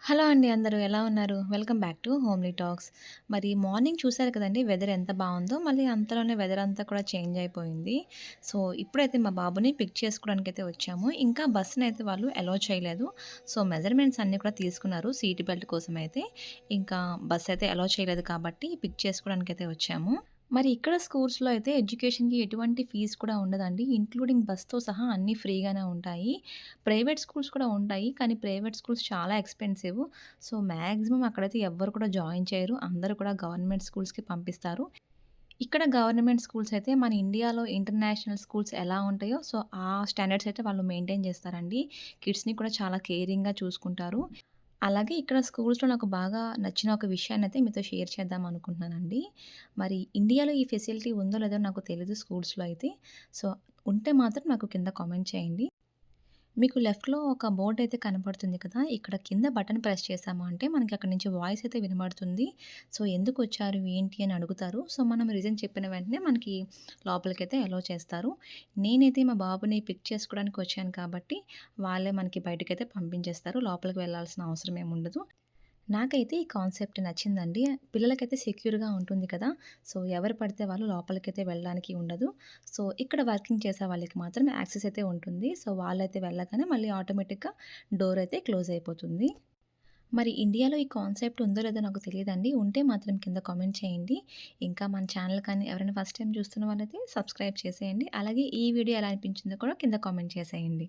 Hello అండి అందరూ ఎలా ఉన్నారు? Welcome back to homely talks. మరి మార్నింగ్ చూసారు కదండీ వెదర్ ఎంత బావుందో, మళ్ళీ అంతలోనే వెదర్ అంతా కూడా చేంజ్ అయిపోయింది. సో, ఇప్పుడైతే మా బాబుని పిక్ చేసుకోవడానికైతే వచ్చాము. ఇంకా బస్సునైతే వాళ్ళు అలో చేయలేదు. సో, మెజర్‌మెంట్స్ అన్నీ కూడా తీసుకున్నారు సీట్ బెల్ట్ కోసమైతే. ఇంకా బస్ అయితే అలో చేయలేదు కాబట్టి పిక్ చేసుకోవడానికైతే వచ్చాము. మరి ఇక్కడ స్కూల్స్‌లో అయితే ఎడ్యుకేషన్‌కి ఎటువంటి ఫీజ్ కూడా ఉండదండి. ఇంక్లూడింగ్ బస్‌తో సహా అన్నీ ఫ్రీగానే ఉంటాయి. ప్రైవేట్ స్కూల్స్ కూడా ఉంటాయి. కానీ ప్రైవేట్ స్కూల్స్ చాలా ఎక్స్‌పెన్సివ్. సో, మాక్సిమం అక్కడైతే ఎవ్వరు కూడా జాయిన్ చేయరు. అందరూ కూడా గవర్నమెంట్ స్కూల్స్‌కి పంపిస్తారు. ఇక్కడ గవర్నమెంట్ స్కూల్స్ అయితే మన ఇండియాలో ఇంటర్నేషనల్ స్కూల్స్ ఎలా ఉంటాయో సో, ఆ స్టాండర్డ్స్ అయితే వాళ్ళు మెయింటైన్ చేస్తారండి. కిడ్స్‌ని కూడా చాలా కేరింగ్‌గా చూసుకుంటారు. అలాగే ఇక్కడ స్కూల్స్‌లో నాకు బాగా నచ్చిన ఒక విషయాన్నయితే మీతో షేర్ చేద్దాం అనుకుంటున్నానండి. మరి ఇండియాలో ఈ ఫెసిలిటీ ఉందో లేదో నాకు తెలీదు స్కూల్స్‌లో అయితే. సో, ఉంటే మాత్రం నాకు కింద కామెంట్ చేయండి. మీకు లెఫ్ట్‌లో ఒక బోర్డ్ అయితే కనపడుతుంది కదా! ఇక్కడ కింద బటన్ ప్రెస్ చేశాము అంటే మనకి అక్కడి నుంచి వాయిస్ అయితే వినబడుతుంది. సో, ఎందుకొచ్చారు? ఏంటి? అని అడుగుతారు. సో, మనం రీజన్ చెప్పిన వెంటనే మనకి లోపలికైతే అలో చేస్తారు. నేనైతే మా బాబుని పిక్ చేసుకోవడానికి వచ్చాను కాబట్టి వాళ్ళే మనకి బయటకైతే పంపించేస్తారు. లోపలికి వెళ్ళాల్సిన అవసరం ఏముండదు. నాకైతే ఈ కాన్సెప్ట్ నచ్చిందండి. పిల్లలకైతే సెక్యూర్‌గా ఉంటుంది కదా! సో, ఎవరు పడితే వాళ్ళు లోపలికైతే వెళ్ళడానికి ఉండదు. సో, ఇక్కడ వర్కింగ్ చేసే వాళ్ళకి మాత్రం యాక్సెస్ అయితే ఉంటుంది. సో, వాళ్ళైతే వెళ్ళగానే మళ్ళీ ఆటోమేటిక్‌గా డోర్ అయితే క్లోజ్ అయిపోతుంది. మరి ఇండియాలో ఈ కాన్సెప్ట్ ఉందో లేదో నాకు తెలీదండి. ఉంటే మాత్రం కింద కామెంట్ చేయండి. ఇంకా మన ఛానల్ కానీ ఎవరైనా ఫస్ట్ టైమ్ చూస్తున్న వాళ్ళైతే సబ్స్క్రైబ్ చేసేయండి. అలాగే ఈ వీడియో ఎలా అనిపించిందో కూడా కింద కామెంట్ చేసేయండి.